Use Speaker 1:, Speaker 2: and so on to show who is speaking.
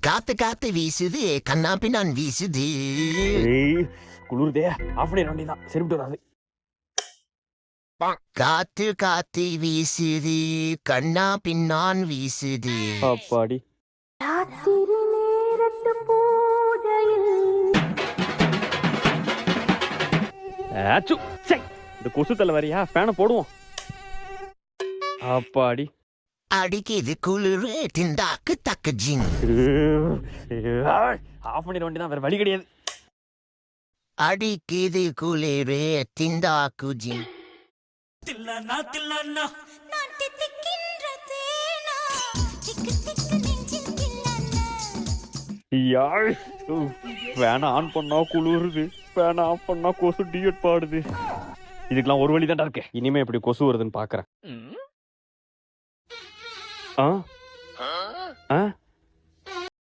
Speaker 1: காத்து காத்து வீசுது கண்ணா பின்னான் வீசுது.
Speaker 2: குளிர்தே ஆஃப் பண்ணிட வேண்டியதான், சரிவிட்டு வராது.
Speaker 1: காத்து காத்து வீசுது கண்ணா பின்னான் வீசுது.
Speaker 2: அப்பாடி
Speaker 3: ராத்திரி நேரத்து பூஜையில்
Speaker 2: ஆச்சு. சை, இந்த கொசு தலை வரியா, ஃபேனை போடுவோம். அப்பாடி
Speaker 1: அடிக்குது குளிரு திண்டாக்கு தக்கு ஜிங்.
Speaker 2: ஆஃப் பண்ணிட வேண்டியதான், வேற வழி கிடையாது.
Speaker 1: அடிக்குது குளிரு திண்டாக்கு ஜிங்.
Speaker 3: நான் தித்திக்கின்ற தேனா திக்கு திக்கு நெஞ்சில் தில்லானா.
Speaker 2: யாழ் ஃபேனை ஆன் பண்ணா குளிருது, ஃபேனை ஆஃப் பண்ணா கொசு டியூட் பாடுது. இதுக்கெல்லாம் ஒரு வழி தான்டா இருக்கு. இனிமே எப்படி கொசு வருதுன்னு பாக்குறேன். ஆ ஆ